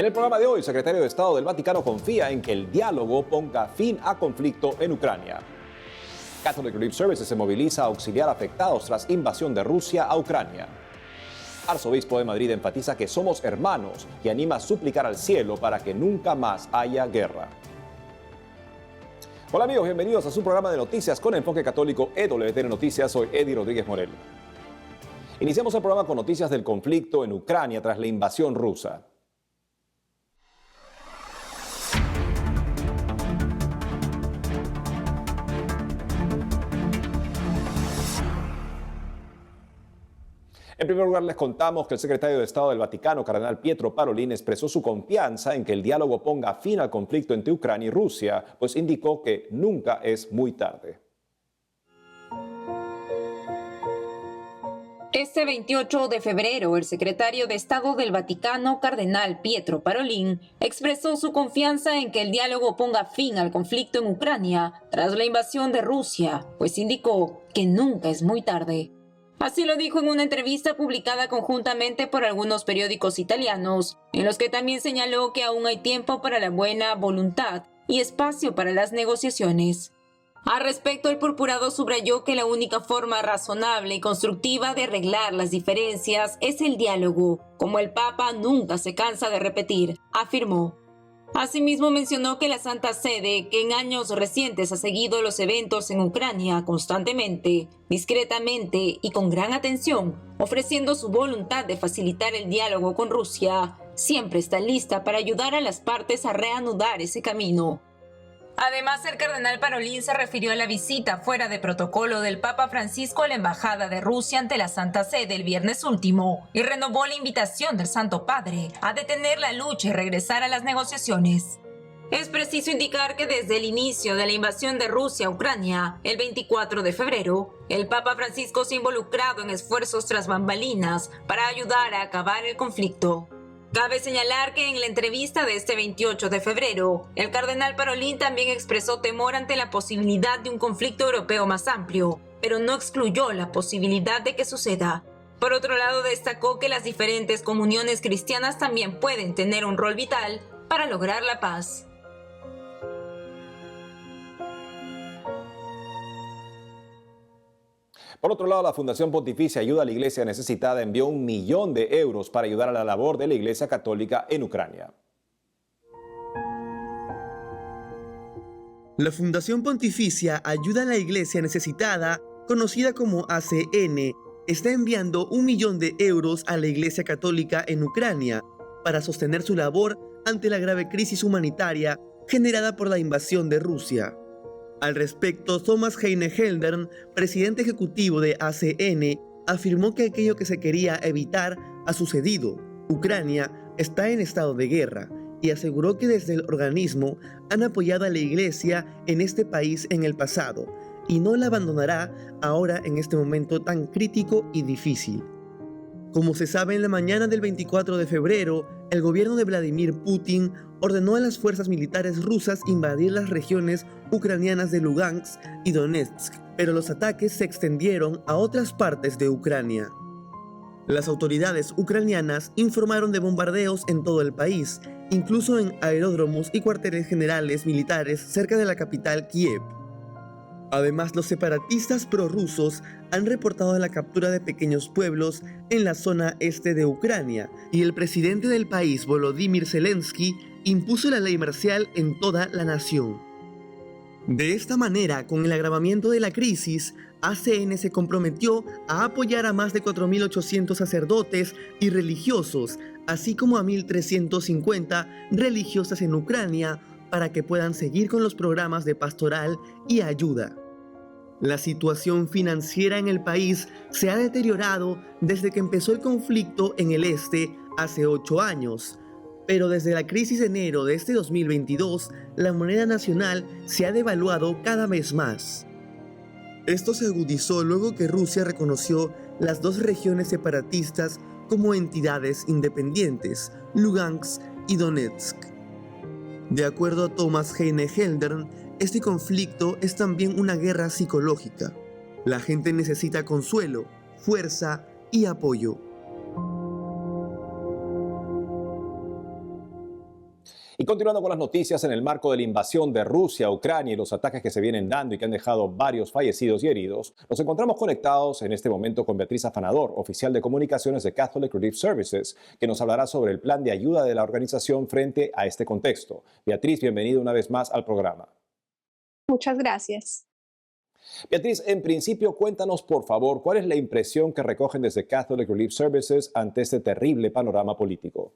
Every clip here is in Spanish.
En el programa de hoy, el secretario de Estado del Vaticano confía en que el diálogo ponga fin a conflicto en Ucrania. Catholic Relief Services se moviliza a auxiliar afectados tras invasión de Rusia a Ucrania. Arzobispo de Madrid enfatiza que somos hermanos y anima a suplicar al cielo para que nunca más haya guerra. Hola amigos, bienvenidos a su programa de noticias con enfoque católico EWTN Noticias. Soy Eddie Rodríguez Morel. Iniciamos el programa con noticias del conflicto en Ucrania tras la invasión rusa. En primer lugar, les contamos que el secretario de Estado del Vaticano, cardenal Pietro Parolin, expresó su confianza en que el diálogo ponga fin al conflicto entre Ucrania y Rusia, pues indicó que nunca es muy tarde. Este 28 de febrero, el secretario de Estado del Vaticano, cardenal Pietro Parolin, expresó su confianza en que el diálogo ponga fin al conflicto en Ucrania tras la invasión de Rusia, pues indicó que nunca es muy tarde. Así lo dijo en una entrevista publicada conjuntamente por algunos periódicos italianos, en los que también señaló que aún hay tiempo para la buena voluntad y espacio para las negociaciones. Al respecto, el purpurado subrayó que la única forma razonable y constructiva de arreglar las diferencias es el diálogo, como el Papa nunca se cansa de repetir, afirmó. Asimismo mencionó que la Santa Sede, que en años recientes ha seguido los eventos en Ucrania constantemente, discretamente y con gran atención, ofreciendo su voluntad de facilitar el diálogo con Rusia, siempre está lista para ayudar a las partes a reanudar ese camino. Además, el cardenal Parolin se refirió a la visita fuera de protocolo del Papa Francisco a la Embajada de Rusia ante la Santa Sede el viernes último y renovó la invitación del Santo Padre a detener la lucha y regresar a las negociaciones. Es preciso indicar que desde el inicio de la invasión de Rusia a Ucrania, el 24 de febrero, el Papa Francisco se ha involucrado en esfuerzos tras bambalinas para ayudar a acabar el conflicto. Cabe señalar que en la entrevista de este 28 de febrero, el cardenal Parolin también expresó temor ante la posibilidad de un conflicto europeo más amplio, pero no excluyó la posibilidad de que suceda. Por otro lado, destacó que las diferentes comuniones cristianas también pueden tener un rol vital para lograr la paz. Por otro lado, la Fundación Pontificia Ayuda a la Iglesia Necesitada envió 1 millón de euros para ayudar a la labor de la Iglesia Católica en Ucrania. La Fundación Pontificia Ayuda a la Iglesia Necesitada, conocida como ACN, está enviando 1 millón de euros a la Iglesia Católica en Ucrania para sostener su labor ante la grave crisis humanitaria generada por la invasión de Rusia. Al respecto, Thomas Heine-Heldern, presidente ejecutivo de ACN, afirmó que aquello que se quería evitar ha sucedido. Ucrania está en estado de guerra y aseguró que desde el organismo han apoyado a la Iglesia en este país en el pasado y no la abandonará ahora en este momento tan crítico y difícil. Como se sabe, en la mañana del 24 de febrero, el gobierno de Vladimir Putin ordenó a las fuerzas militares rusas invadir las regiones ucranianas de Lugansk y Donetsk, pero los ataques se extendieron a otras partes de Ucrania. Las autoridades ucranianas informaron de bombardeos en todo el país, incluso en aeródromos y cuarteles generales militares cerca de la capital Kiev. Además, los separatistas prorrusos han reportado la captura de pequeños pueblos en la zona este de Ucrania y el presidente del país, Volodymyr Zelensky, impuso la ley marcial en toda la nación. De esta manera, con el agravamiento de la crisis, ACN se comprometió a apoyar a más de 4.800 sacerdotes y religiosos, así como a 1.350 religiosas en Ucrania, para que puedan seguir con los programas de pastoral y ayuda. La situación financiera en el país se ha deteriorado desde que empezó el conflicto en el este hace 8 años, pero desde la crisis de enero de este 2022, la moneda nacional se ha devaluado cada vez más. Esto se agudizó luego que Rusia reconoció las 2 regiones separatistas como entidades independientes, Lugansk y Donetsk. De acuerdo a Thomas Heine-Heldern, este conflicto es también una guerra psicológica. La gente necesita consuelo, fuerza y apoyo. Y continuando con las noticias, en el marco de la invasión de Rusia a Ucrania y los ataques que se vienen dando y que han dejado varios fallecidos y heridos, nos encontramos conectados en este momento con Beatriz Afanador, oficial de comunicaciones de Catholic Relief Services, que nos hablará sobre el plan de ayuda de la organización frente a este contexto. Beatriz, bienvenida una vez más al programa. Muchas gracias. Beatriz, en principio, cuéntanos por favor cuál es la impresión que recogen desde Catholic Relief Services ante este terrible panorama político.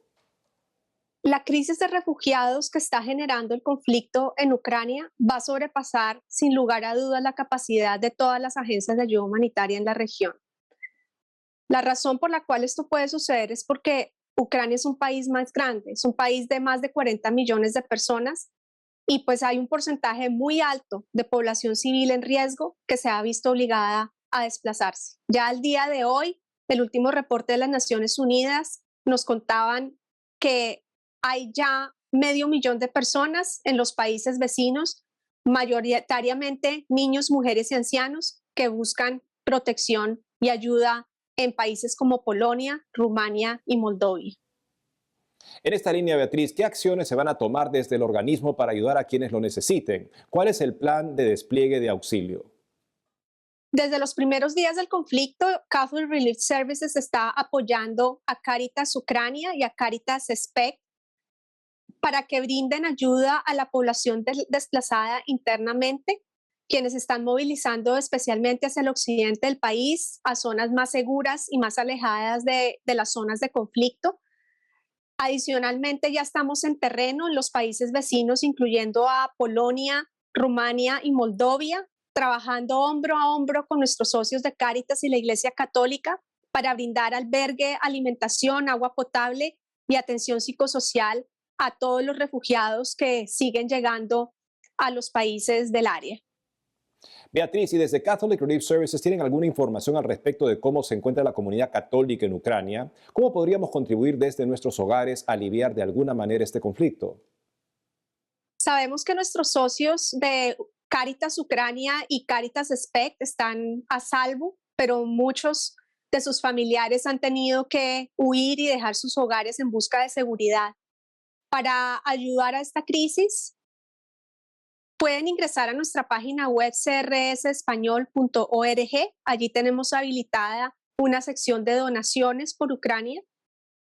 La crisis de refugiados que está generando el conflicto en Ucrania va a sobrepasar sin lugar a dudas la capacidad de todas las agencias de ayuda humanitaria en la región. La razón por la cual esto puede suceder es porque Ucrania es un país más grande, es un país de más de 40 millones de personas y pues hay un porcentaje muy alto de población civil en riesgo que se ha visto obligada a desplazarse. Ya al día de hoy, el último reporte de las Naciones Unidas nos contaban que hay ya 500,000 de personas en los países vecinos, mayoritariamente niños, mujeres y ancianos, que buscan protección y ayuda en países como Polonia, Rumania y Moldovia. En esta línea, Beatriz, ¿qué acciones se van a tomar desde el organismo para ayudar a quienes lo necesiten? ¿Cuál es el plan de despliegue de auxilio? Desde los primeros días del conflicto, Catholic Relief Services está apoyando a Caritas Ucrania y a Caritas Spec para que brinden ayuda a la población desplazada internamente, quienes están movilizando especialmente hacia el occidente del país, a zonas más seguras y más alejadas de las zonas de conflicto. Adicionalmente, ya estamos en terreno en los países vecinos, incluyendo a Polonia, Rumania y Moldovia, trabajando hombro a hombro con nuestros socios de Cáritas y la Iglesia Católica para brindar albergue, alimentación, agua potable y atención psicosocial a todos los refugiados que siguen llegando a los países del área. Beatriz, ¿y desde Catholic Relief Services tienen alguna información al respecto de cómo se encuentra la comunidad católica en Ucrania? ¿Cómo podríamos contribuir desde nuestros hogares a aliviar de alguna manera este conflicto? Sabemos que nuestros socios de Caritas Ucrania y Caritas Spec están a salvo, pero muchos de sus familiares han tenido que huir y dejar sus hogares en busca de seguridad. Para ayudar a esta crisis, pueden ingresar a nuestra página web crsespañol.org. Allí tenemos habilitada una sección de donaciones por Ucrania.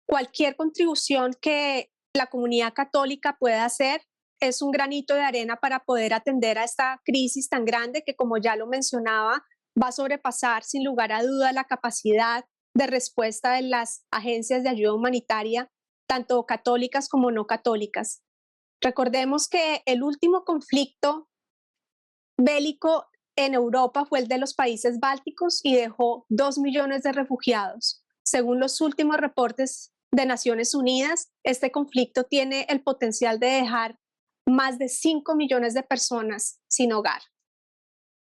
Cualquier contribución que la comunidad católica pueda hacer es un granito de arena para poder atender a esta crisis tan grande que, como ya lo mencionaba, va a sobrepasar sin lugar a duda la capacidad de respuesta de las agencias de ayuda humanitaria, tanto católicas como no católicas. Recordemos que el último conflicto bélico en Europa fue el de los países bálticos y dejó 2 millones de refugiados. Según los últimos reportes de Naciones Unidas, este conflicto tiene el potencial de dejar más de 5 millones de personas sin hogar.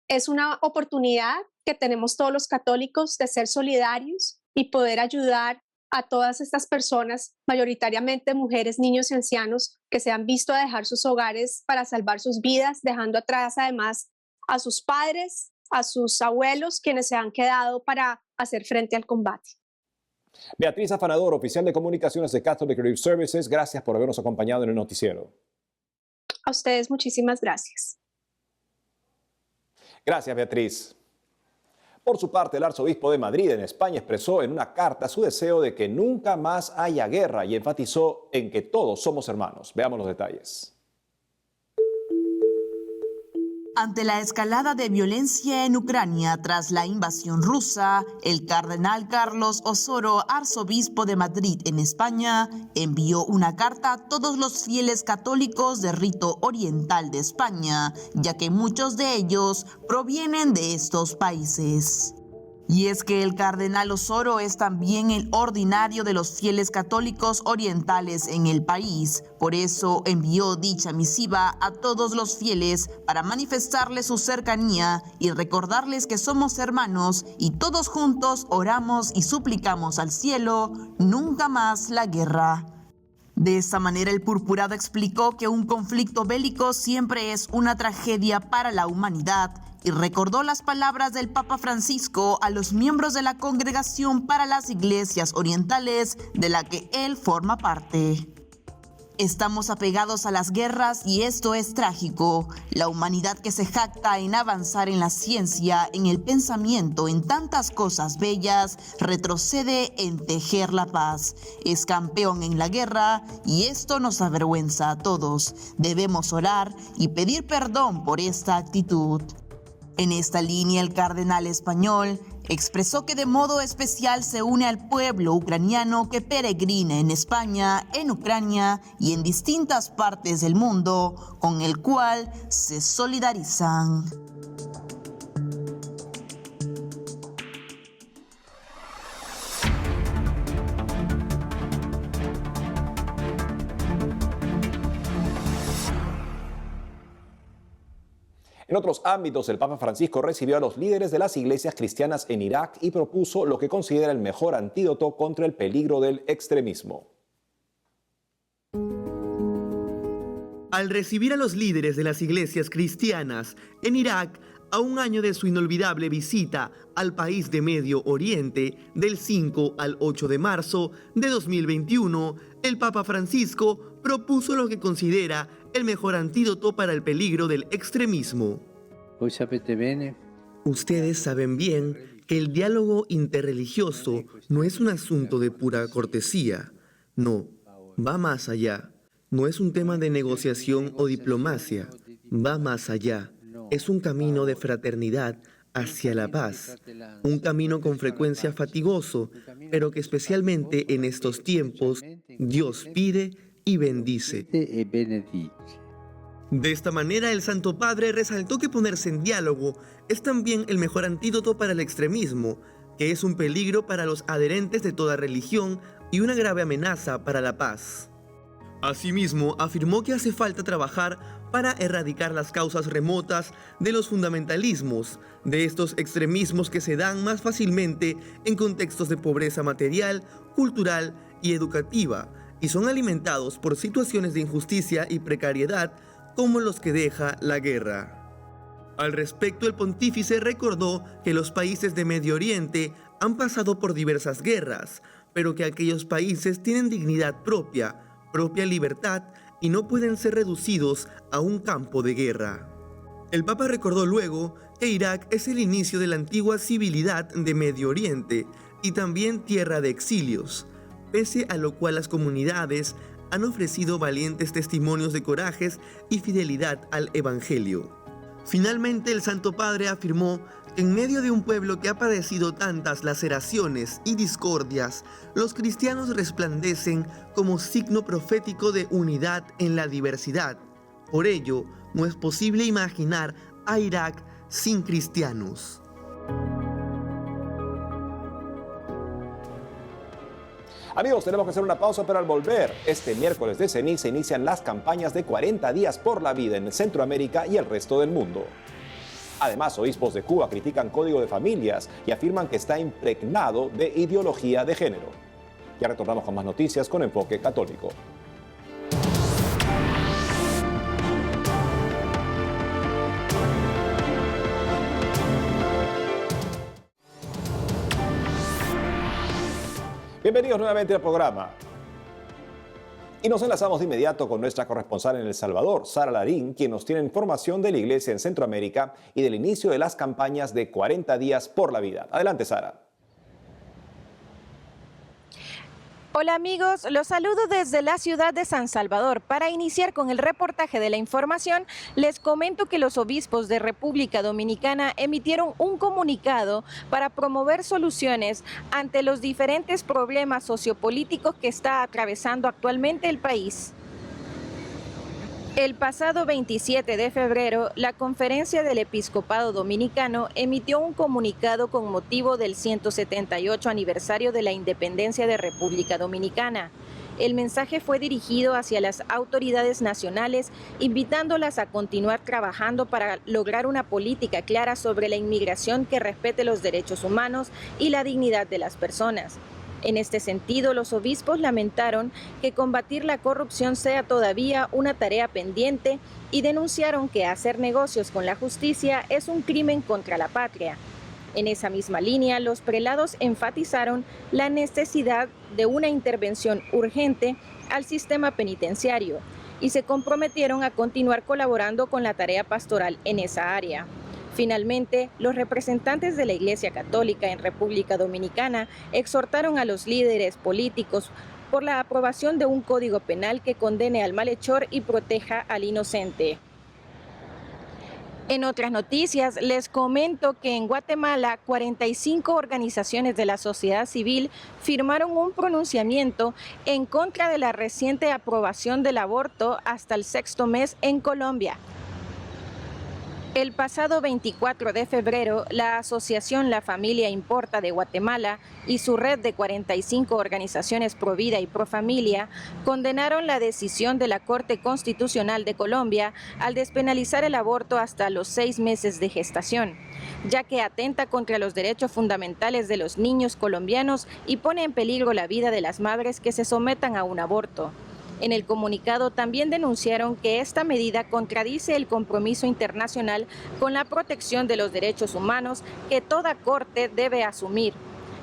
Es una oportunidad que tenemos todos los católicos de ser solidarios y poder ayudar a todas estas personas, mayoritariamente mujeres, niños y ancianos, que se han visto a dejar sus hogares para salvar sus vidas, dejando atrás además a sus padres, a sus abuelos, quienes se han quedado para hacer frente al combate. Beatriz Afanador, oficial de comunicaciones de Catholic Relief Services, gracias por habernos acompañado en el noticiero. A ustedes muchísimas gracias. Gracias, Beatriz. Por su parte, el arzobispo de Madrid, en España, expresó en una carta su deseo de que nunca más haya guerra y enfatizó en que todos somos hermanos. Veamos los detalles. Ante la escalada de violencia en Ucrania tras la invasión rusa, el cardenal Carlos Osoro, arzobispo de Madrid en España, envió una carta a todos los fieles católicos de rito oriental de España, ya que muchos de ellos provienen de estos países. Y es que el cardenal Osoro es también el ordinario de los fieles católicos orientales en el país. Por eso envió dicha misiva a todos los fieles para manifestarles su cercanía y recordarles que somos hermanos y todos juntos oramos y suplicamos al cielo, nunca más la guerra. De esta manera, el purpurado explicó que un conflicto bélico siempre es una tragedia para la humanidad y recordó las palabras del Papa Francisco a los miembros de la Congregación para las Iglesias Orientales, de la que él forma parte. Estamos apegados a las guerras y esto es trágico. La humanidad que se jacta en avanzar en la ciencia, en el pensamiento, en tantas cosas bellas, retrocede en tejer la paz. Es campeón en la guerra y esto nos avergüenza a todos. Debemos orar y pedir perdón por esta actitud. En esta línea, el cardenal español expresó que de modo especial se une al pueblo ucraniano que peregrina en España, en Ucrania y en distintas partes del mundo, con el cual se solidarizan. En otros ámbitos, el Papa Francisco recibió a los líderes de las iglesias cristianas en Irak y propuso lo que considera el mejor antídoto contra el peligro del extremismo. Al recibir a los líderes de las iglesias cristianas en Irak, a un año de su inolvidable visita al país de Medio Oriente, del 5 al 8 de marzo de 2021, el Papa Francisco propuso lo que considera el mejor antídoto para el peligro del extremismo. Ustedes saben bien que el diálogo interreligioso no es un asunto de pura cortesía. No, va más allá. No es un tema de negociación o diplomacia. Va más allá. Es un camino de fraternidad hacia la paz. Un camino con frecuencia fatigoso, pero que especialmente en estos tiempos Dios pide y bendice. De esta manera, el Santo Padre resaltó que ponerse en diálogo es también el mejor antídoto para el extremismo, que es un peligro para los adherentes de toda religión y una grave amenaza para la paz. Asimismo, afirmó que hace falta trabajar para erradicar las causas remotas de los fundamentalismos, de estos extremismos que se dan más fácilmente en contextos de pobreza material, cultural y educativa, y son alimentados por situaciones de injusticia y precariedad como los que deja la guerra. Al respecto, el pontífice recordó que los países de Medio Oriente han pasado por diversas guerras, pero que aquellos países tienen dignidad propia libertad y no pueden ser reducidos a un campo de guerra. El Papa recordó luego que Irak es el inicio de la antigua civilidad de Medio Oriente y también tierra de exilios, pese a lo cual las comunidades han ofrecido valientes testimonios de corajes y fidelidad al Evangelio. Finalmente, el Santo Padre afirmó que en medio de un pueblo que ha padecido tantas laceraciones y discordias, los cristianos resplandecen como signo profético de unidad en la diversidad. Por ello, no es posible imaginar a Irak sin cristianos. Amigos, tenemos que hacer una pausa, pero al volver, este miércoles de ceniza inician las campañas de 40 días por la vida en Centroamérica y el resto del mundo. Además, obispos de Cuba critican Código de Familias y afirman que está impregnado de ideología de género. Ya retornamos con más noticias con Enfoque Católico. Bienvenidos nuevamente al programa. Y nos enlazamos de inmediato con nuestra corresponsal en El Salvador, Sara Larín, quien nos tiene información de la Iglesia en Centroamérica y del inicio de las campañas de 40 días por la vida. Adelante, Sara. Hola amigos, los saludo desde la ciudad de San Salvador. Para iniciar con el reportaje de la información, les comento que los obispos de República Dominicana emitieron un comunicado para promover soluciones ante los diferentes problemas sociopolíticos que está atravesando actualmente el país. El pasado 27 de febrero, la Conferencia del Episcopado Dominicano emitió un comunicado con motivo del 178 aniversario de la independencia de República Dominicana. El mensaje fue dirigido hacia las autoridades nacionales, invitándolas a continuar trabajando para lograr una política clara sobre la inmigración que respete los derechos humanos y la dignidad de las personas. En este sentido, los obispos lamentaron que combatir la corrupción sea todavía una tarea pendiente y denunciaron que hacer negocios con la justicia es un crimen contra la patria. En esa misma línea, los prelados enfatizaron la necesidad de una intervención urgente al sistema penitenciario y se comprometieron a continuar colaborando con la tarea pastoral en esa área. Finalmente, los representantes de la Iglesia Católica en República Dominicana exhortaron a los líderes políticos por la aprobación de un código penal que condene al malhechor y proteja al inocente. En otras noticias, les comento que en Guatemala 45 organizaciones de la sociedad civil firmaron un pronunciamiento en contra de la reciente aprobación del aborto hasta el 6º mes en Colombia. El pasado 24 de febrero, la asociación La Familia Importa de Guatemala y su red de 45 organizaciones pro vida y pro familia condenaron la decisión de la Corte Constitucional de Colombia al despenalizar el aborto hasta los 6 meses de gestación, ya que atenta contra los derechos fundamentales de los niños colombianos y pone en peligro la vida de las madres que se sometan a un aborto. En el comunicado también denunciaron que esta medida contradice el compromiso internacional con la protección de los derechos humanos que toda corte debe asumir,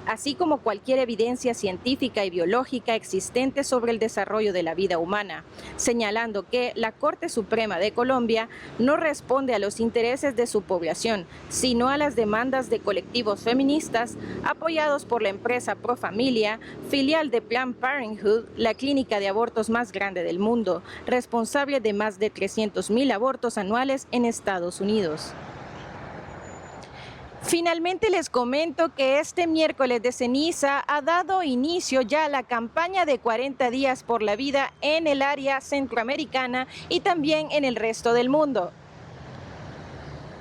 así como cualquier evidencia científica y biológica existente sobre el desarrollo de la vida humana, señalando que la Corte Suprema de Colombia no responde a los intereses de su población, sino a las demandas de colectivos feministas apoyados por la empresa Profamilia, filial de Planned Parenthood, la clínica de abortos más grande del mundo, responsable de más de 300,000 abortos anuales en Estados Unidos. Finalmente les comento que este miércoles de ceniza ha dado inicio ya a la campaña de 40 días por la vida en el área centroamericana y también en el resto del mundo.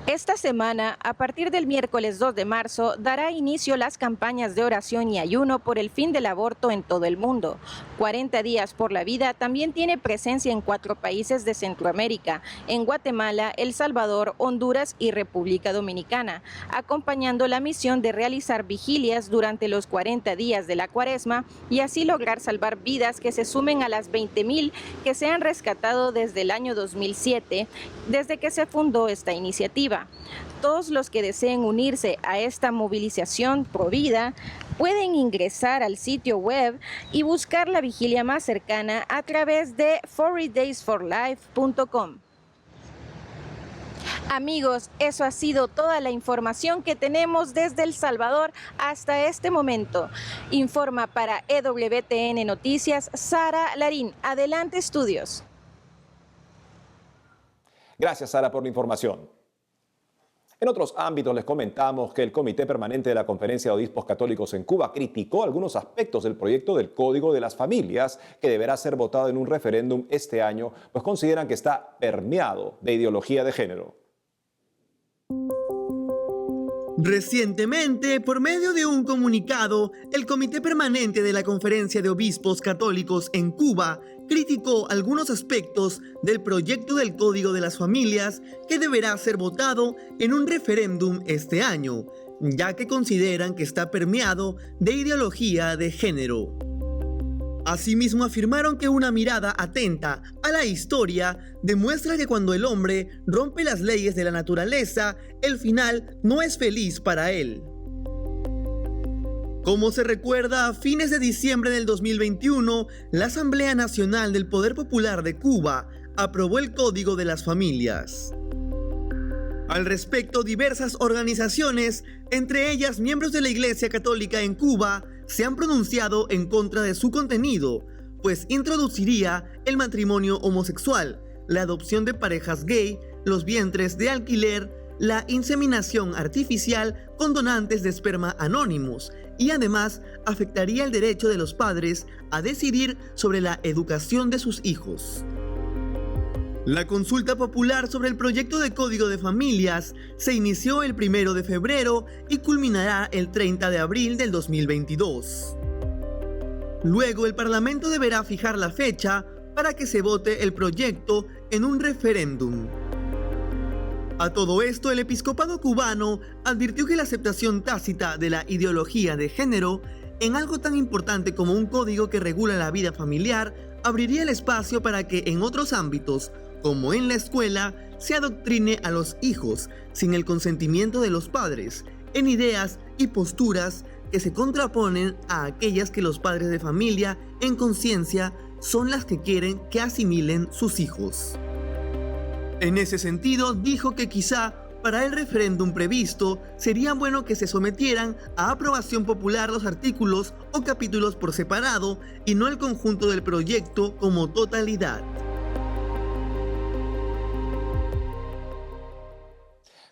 Esta semana, a partir del miércoles 2 de marzo, dará inicio las campañas de oración y ayuno por el fin del aborto en todo el mundo. 40 días por la vida también tiene presencia en 4 países de Centroamérica, en Guatemala, El Salvador, Honduras y República Dominicana, acompañando la misión de realizar vigilias durante los 40 días de la Cuaresma y así lograr salvar vidas que se sumen a las 20,000 que se han rescatado desde el año 2007, desde que se fundó esta iniciativa. Todos los que deseen unirse a esta movilización pro vida pueden ingresar al sitio web y buscar la vigilia más cercana a través de 40daysforlife.com. Amigos, eso ha sido toda la información que tenemos desde El Salvador hasta este momento. Informa para EWTN Noticias, Sara Larín. Adelante, estudios. Gracias, Sara, por la información. En otros ámbitos les comentamos que el Comité Permanente de la Conferencia de Obispos Católicos en Cuba criticó algunos aspectos del proyecto del Código de las Familias que deberá ser votado en un referéndum este año, pues consideran que está permeado de ideología de género. Recientemente, por medio de un comunicado, el Comité Permanente de la Conferencia de Obispos Católicos en Cuba criticó algunos aspectos del proyecto del Código de las Familias que deberá ser votado en un referéndum este año, ya que consideran que está permeado de ideología de género. Asimismo, afirmaron que una mirada atenta a la historia demuestra que cuando el hombre rompe las leyes de la naturaleza, el final no es feliz para él. Como se recuerda, a fines de diciembre del 2021, la Asamblea Nacional del Poder Popular de Cuba aprobó el Código de las Familias. Al respecto, diversas organizaciones, entre ellas miembros de la Iglesia Católica en Cuba, se han pronunciado en contra de su contenido, pues introduciría el matrimonio homosexual, la adopción de parejas gay, los vientres de alquiler, la inseminación artificial con donantes de esperma anónimos y además afectaría el derecho de los padres a decidir sobre la educación de sus hijos. La consulta popular sobre el proyecto de Código de Familias se inició el 1 de febrero y culminará el 30 de abril del 2022. Luego, el Parlamento deberá fijar la fecha para que se vote el proyecto en un referéndum. A todo esto, el episcopado cubano advirtió que la aceptación tácita de la ideología de género en algo tan importante como un código que regula la vida familiar abriría el espacio para que en otros ámbitos, como en la escuela, se adoctrine a los hijos sin el consentimiento de los padres en ideas y posturas que se contraponen a aquellas que los padres de familia en conciencia son las que quieren que asimilen sus hijos. En ese sentido, dijo que quizá para el referéndum previsto sería bueno que se sometieran a aprobación popular los artículos o capítulos por separado y no el conjunto del proyecto como totalidad.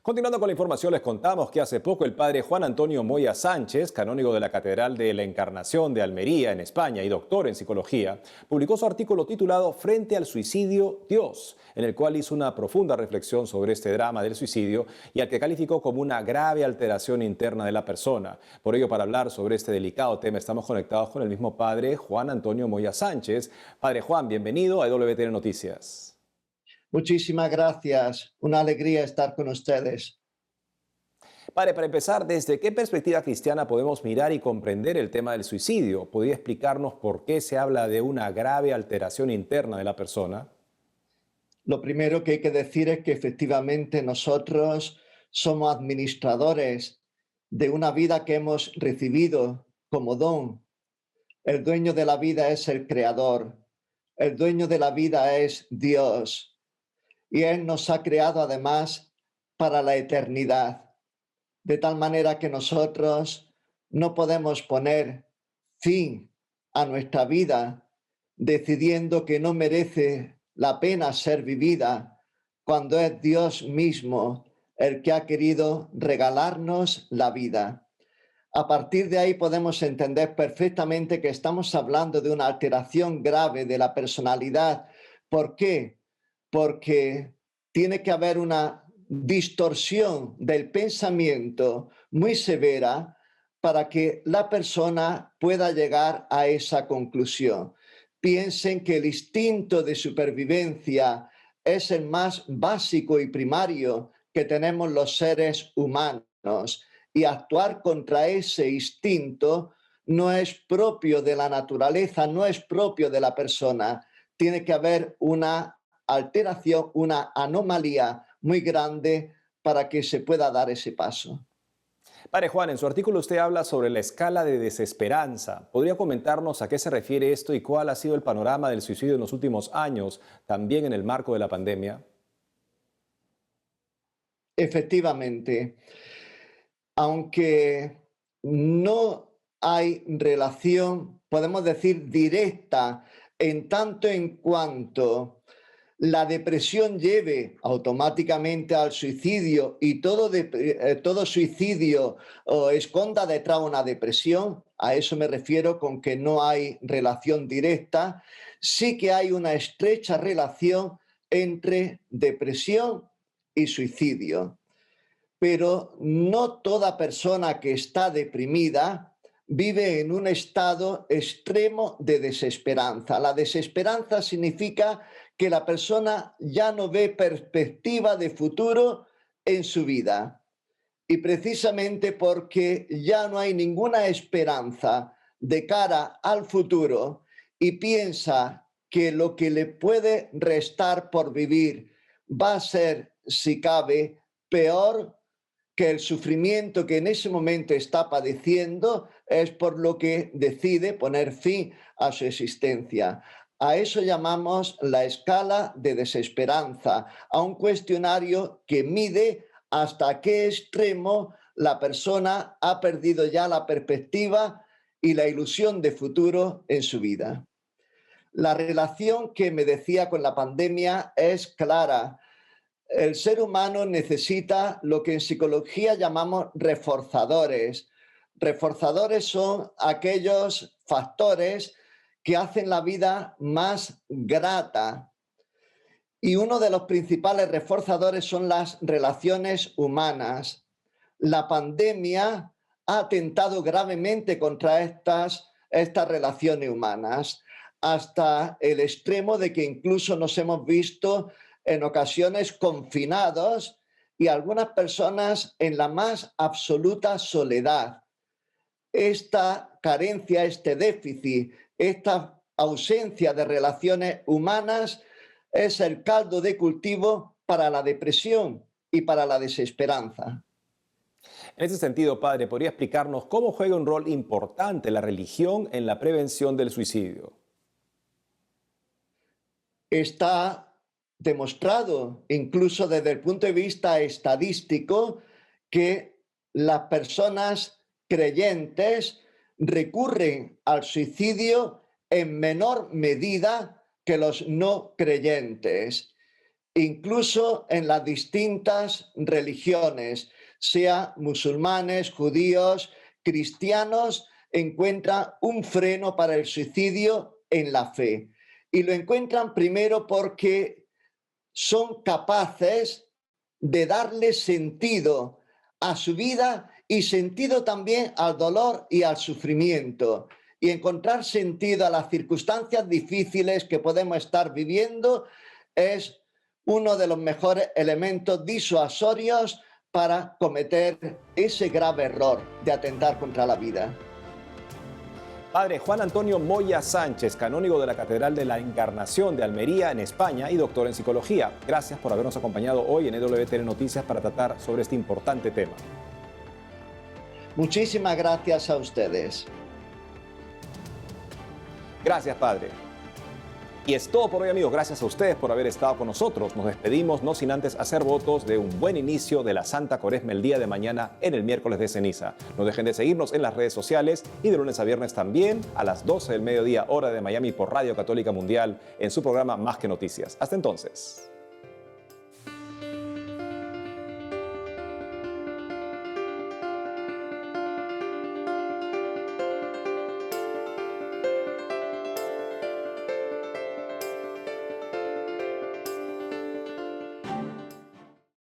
Continuando con la información, les contamos que hace poco el padre Juan Antonio Moya Sánchez, canónigo de la Catedral de la Encarnación de Almería, en España, y doctor en psicología, publicó su artículo titulado Frente al suicidio, Dios, en el cual hizo una profunda reflexión sobre este drama del suicidio y al que calificó como una grave alteración interna de la persona. Por ello, para hablar sobre este delicado tema, estamos conectados con el mismo padre Juan Antonio Moya Sánchez. Padre Juan, bienvenido a EWTN Noticias. Muchísimas gracias. Una alegría estar con ustedes. Padre, para empezar, ¿desde qué perspectiva cristiana podemos mirar y comprender el tema del suicidio? ¿Podría explicarnos por qué se habla de una grave alteración interna de la persona? Lo primero que hay que decir es que efectivamente nosotros somos administradores de una vida que hemos recibido como don. El dueño de la vida es el Creador. El dueño de la vida es Dios. Y Él nos ha creado además para la eternidad, de tal manera que nosotros no podemos poner fin a nuestra vida decidiendo que no merece la pena ser vivida cuando es Dios mismo el que ha querido regalarnos la vida. A partir de ahí podemos entender perfectamente que estamos hablando de una alteración grave de la personalidad. ¿Por qué? Porque tiene que haber una distorsión del pensamiento muy severa para que la persona pueda llegar a esa conclusión. Piensen que el instinto de supervivencia es el más básico y primario que tenemos los seres humanos, y actuar contra ese instinto no es propio de la naturaleza, no es propio de la persona. Tiene que haber una alteración, una anomalía muy grande para que se pueda dar ese paso. Padre Juan, en su artículo usted habla sobre la escala de desesperanza. ¿Podría comentarnos a qué se refiere esto y cuál ha sido el panorama del suicidio en los últimos años, también en el marco de la pandemia? Efectivamente, aunque no hay relación, podemos decir directa, en tanto en cuanto la depresión lleve automáticamente al suicidio y todo suicidio esconda detrás una depresión, a eso me refiero con que no hay relación directa. Sí que hay una estrecha relación entre depresión y suicidio, pero no toda persona que está deprimida vive en un estado extremo de desesperanza. La desesperanza significa que la persona ya no ve perspectiva de futuro en su vida. Y precisamente porque ya no hay ninguna esperanza de cara al futuro y piensa que lo que le puede restar por vivir va a ser, si cabe, peor que el sufrimiento que en ese momento está padeciendo, es por lo que decide poner fin a su existencia. A eso llamamos la escala de desesperanza, a un cuestionario que mide hasta qué extremo la persona ha perdido ya la perspectiva y la ilusión de futuro en su vida. La relación que me decía con la pandemia es clara. El ser humano necesita lo que en psicología llamamos reforzadores. Reforzadores son aquellos factores que hacen la vida más grata. Y uno de los principales reforzadores son las relaciones humanas. La pandemia ha atentado gravemente contra estas relaciones humanas, hasta el extremo de que incluso nos hemos visto en ocasiones confinados y algunas personas en la más absoluta soledad. Esta carencia, este déficit, esta ausencia de relaciones humanas es el caldo de cultivo para la depresión y para la desesperanza. En ese sentido, padre, ¿podría explicarnos cómo juega un rol importante la religión en la prevención del suicidio? Está demostrado, incluso desde el punto de vista estadístico, que las personas creyentes recurren al suicidio en menor medida que los no creyentes, incluso en las distintas religiones, sea musulmanes, judíos, cristianos, encuentran un freno para el suicidio en la fe. Y lo encuentran primero porque son capaces de darle sentido a su vida y sentido también al dolor y al sufrimiento. Y encontrar sentido a las circunstancias difíciles que podemos estar viviendo es uno de los mejores elementos disuasorios para cometer ese grave error de atentar contra la vida. Padre Juan Antonio Moya Sánchez, canónigo de la Catedral de la Encarnación de Almería, en España, y doctor en psicología. Gracias por habernos acompañado hoy en EWTN Noticias para tratar sobre este importante tema. Muchísimas gracias a ustedes. Gracias, padre. Y es todo por hoy, amigos. Gracias a ustedes por haber estado con nosotros. Nos despedimos, no sin antes hacer votos de un buen inicio de la Santa Cuaresma el día de mañana en el miércoles de ceniza. No dejen de seguirnos en las redes sociales y de lunes a viernes también a las 12 del mediodía, hora de Miami, por Radio Católica Mundial en su programa Más que Noticias. Hasta entonces.